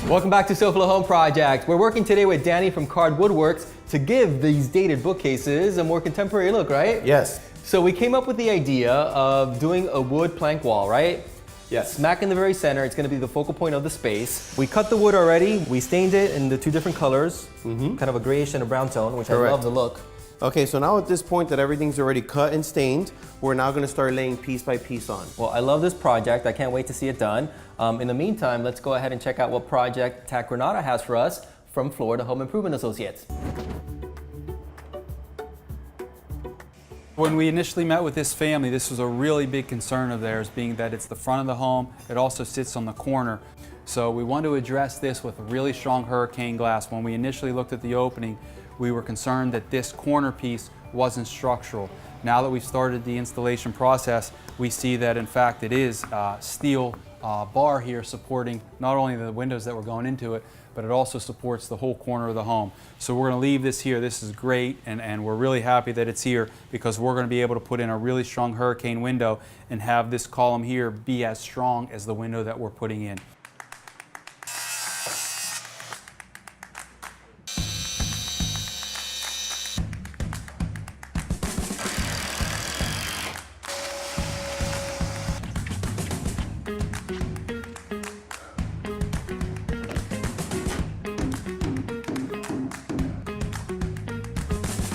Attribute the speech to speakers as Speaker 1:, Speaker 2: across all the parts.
Speaker 1: Welcome back to SoFlo Home Project. We're working today with Danny from Card Woodworks to give these dated bookcases a more contemporary look, right?
Speaker 2: Yes.
Speaker 1: So we came up with the idea of doing a wood plank wall, right?
Speaker 2: Yes.
Speaker 1: Smack in the very center, it's gonna be the focal point of the space. We cut the wood already, we stained it in the two different colors, kind of a grayish and a brown tone, which
Speaker 2: Correct.
Speaker 1: I love the look.
Speaker 2: Okay, so now at this point that everything's already cut and stained, we're now gonna start laying piece by piece on.
Speaker 1: Well, I love this project. I can't wait to see it done. In the meantime, let's go ahead and check out what project TAC Granada has for us from Florida Home Improvement Associates.
Speaker 3: When we initially met with this family, this was a really big concern of theirs, being that it's the front of the home. It also sits on the corner. So we want to address this with a really strong hurricane glass. When we initially looked at the opening, we were concerned that this corner piece wasn't structural. Now that we've started the installation process, we see that in fact it is steel bar here supporting not only the windows that were going into it, but it also supports the whole corner of the home. So we're going to leave this here. This is great, and we're really happy that it's here because we're going to be able to put in a really strong hurricane window and have this column here be as strong as the window that we're putting in.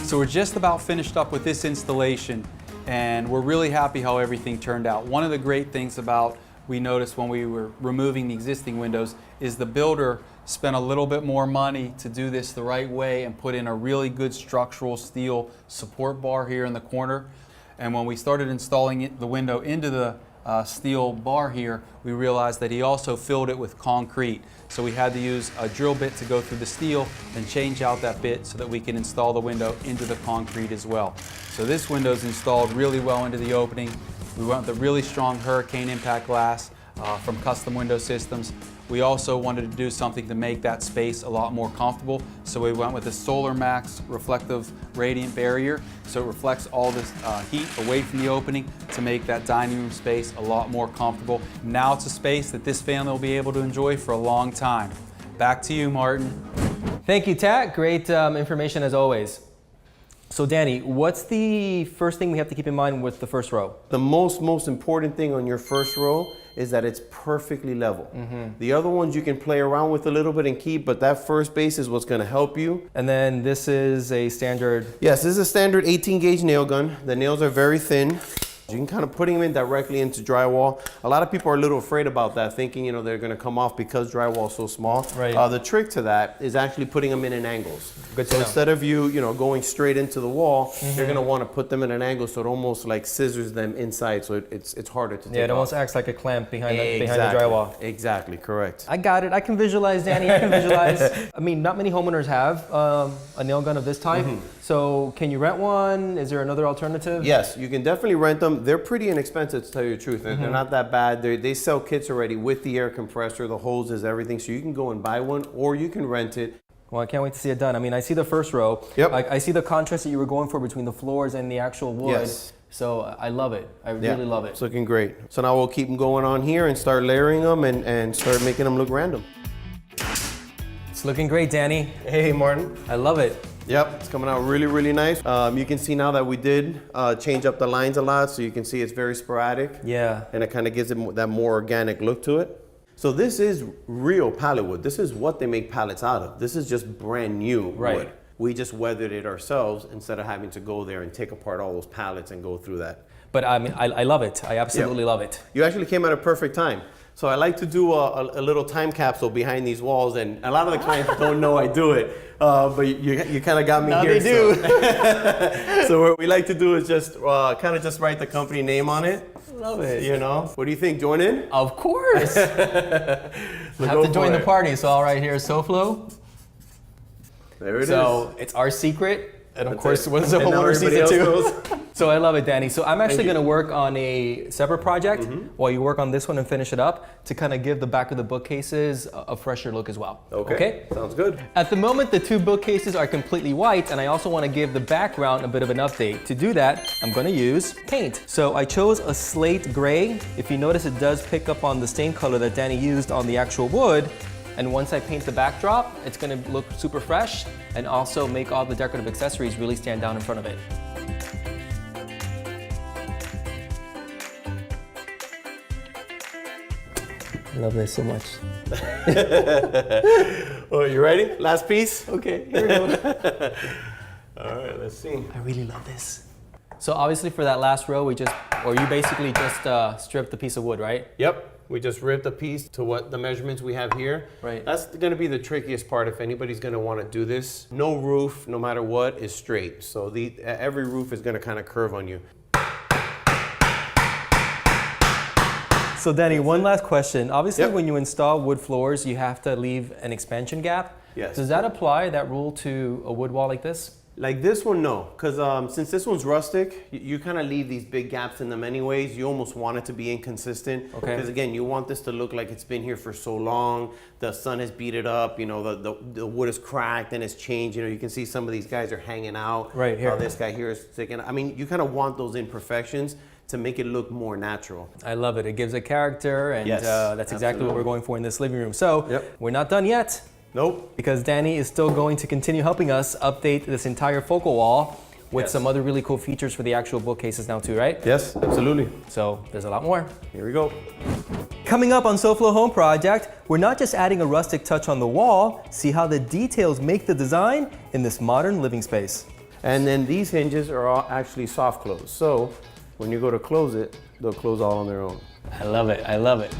Speaker 3: So we're just about finished up with this installation, and we're really happy how everything turned out. One of the great things about we noticed when we were removing the existing windows is the builder spent a little bit more money to do this the right way and put in a really good structural steel support bar here in the corner. And when we started installing the window into the steel bar here, we realized that he also filled it with concrete. So we had to use a drill bit to go through the steel and change out that bit so that we can install the window into the concrete as well. So this window is installed really well into the opening. We went with a really strong hurricane impact glass from Custom Window Systems. We also wanted to do something to make that space a lot more comfortable. So we went with the Solar Max reflective radiant barrier. So it reflects all this heat away from the opening to make that dining room space a lot more comfortable. Now it's a space that this family will be able to enjoy for a long time. Back to you, Martin.
Speaker 1: Thank you, TAC. Great information as always. So Danny, what's the first thing we have to keep in mind with the first row?
Speaker 2: The most important thing on your first row is that it's perfectly level. The other ones you can play around with a little bit and keep, but that first base is what's gonna help you.
Speaker 1: And then this is a standard...
Speaker 2: Yes, this is a standard 18 gauge nail gun. The nails are very thin. You can kind of put them in directly into drywall. A lot of people are a little afraid about that, thinking they're going to come off because drywall is so small.
Speaker 1: Right.
Speaker 2: The trick to that is actually putting them in angles.
Speaker 1: Good to
Speaker 2: so
Speaker 1: know.
Speaker 2: instead of you going straight into the wall, you're going to want to put them in an angle so it almost like scissors them inside, so it's harder to take
Speaker 1: Yeah, it almost
Speaker 2: off.
Speaker 1: acts like a clamp behind the drywall.
Speaker 2: Exactly, correct.
Speaker 1: I got it. I can visualize, Danny. I can visualize. I mean, not many homeowners have a nail gun of this type. So can you rent one? Is there another alternative?
Speaker 2: Yes, you can definitely rent them. They're pretty inexpensive, to tell you the truth. They're not that bad. They sell kits already with the air compressor, the hoses, everything. So you can go and buy one, or you can rent it.
Speaker 1: Well, I can't wait to see it done. I mean, I see the first row.
Speaker 2: Yep.
Speaker 1: I see the contrast that you were going for between the floors and the actual wood.
Speaker 2: Yes.
Speaker 1: So I love it. I really love it.
Speaker 2: It's looking great. So now we'll keep them going on here and start layering them and start making them look random.
Speaker 1: It's looking great, Danny.
Speaker 2: Hey, Martin.
Speaker 1: I love it.
Speaker 2: Yep, it's coming out really nice. You can see now that we did change up the lines a lot, so you can see it's very sporadic.
Speaker 1: Yeah.
Speaker 2: And it kind of gives it that more organic look to it. So this is real pallet wood. This is what they make pallets out of. This is just brand new wood. We just weathered it ourselves instead of having to go there and take apart all those pallets and go through that.
Speaker 1: But I mean, I love it. I absolutely love it.
Speaker 2: You actually came at a perfect time. So I like to do a little time capsule behind these walls, and a lot of the clients don't know I do it, but you kind of got me
Speaker 1: now
Speaker 2: here.
Speaker 1: They do.
Speaker 2: So what we like to do is just kind of just write the company name on it.
Speaker 1: Love it.
Speaker 2: What do you think? Join in?
Speaker 1: Of course. Have to join the party. So all right, here is SoFlo.
Speaker 2: There it is.
Speaker 1: So it's our secret. And of course, what does the
Speaker 2: And now
Speaker 1: homeowner sees
Speaker 2: everybody
Speaker 1: it
Speaker 2: else
Speaker 1: too? So I love it, Danny. So I'm actually going to work on a separate project while you work on this one and finish it up to kind of give the back of the bookcases a fresher look as well.
Speaker 2: Okay. Sounds good.
Speaker 1: At the moment, the two bookcases are completely white, and I also want to give the background a bit of an update. To do that, I'm going to use paint. So I chose a slate gray. If you notice, it does pick up on the stain color that Danny used on the actual wood. And once I paint the backdrop, it's gonna look super fresh and also make all the decorative accessories really stand out in front of it. I love this so much.
Speaker 2: Oh, you ready? Last piece?
Speaker 1: Okay, here we go.
Speaker 2: All right, let's see.
Speaker 1: I really love this. So obviously for that last row, you basically just stripped the piece of wood, right?
Speaker 2: Yep. We just ripped a piece to what the measurements we have here.
Speaker 1: Right.
Speaker 2: That's going to be the trickiest part if anybody's going to want to do this. No roof, no matter what, is straight. So every roof is going to kind of curve on you.
Speaker 1: So Danny, one last question. Obviously,
Speaker 2: Yep.
Speaker 1: when you install wood floors, you have to leave an expansion gap.
Speaker 2: Yes.
Speaker 1: Does that apply, that rule, to a wood wall like this?
Speaker 2: Like this one, no. Because since this one's rustic, you kind of leave these big gaps in them anyways. You almost want it to be inconsistent.
Speaker 1: Okay.
Speaker 2: Because again, you want this to look like it's been here for so long. The sun has beat it up. You know, the wood is cracked and it's changed. You know, you can see some of these guys are hanging out.
Speaker 1: Right here.
Speaker 2: This guy here is sticking. I mean, you kind of want those imperfections to make it look more natural.
Speaker 1: I love it. It gives it character, and
Speaker 2: Yes,
Speaker 1: that's exactly what we're going for in this living room. So
Speaker 2: Yep.
Speaker 1: we're not done yet.
Speaker 2: Nope.
Speaker 1: Because Danny is still going to continue helping us update this entire focal wall with
Speaker 2: Yes.
Speaker 1: some other really cool features for the actual bookcases now too, right?
Speaker 2: Yes, absolutely.
Speaker 1: So there's a lot more.
Speaker 2: Here we go.
Speaker 1: Coming up on SoFlo Home Project, we're not just adding a rustic touch on the wall, see how the details make the design in this modern living space.
Speaker 2: And then these hinges are all actually soft close. So when you go to close it, they'll close all on their own.
Speaker 1: I love it, I love it.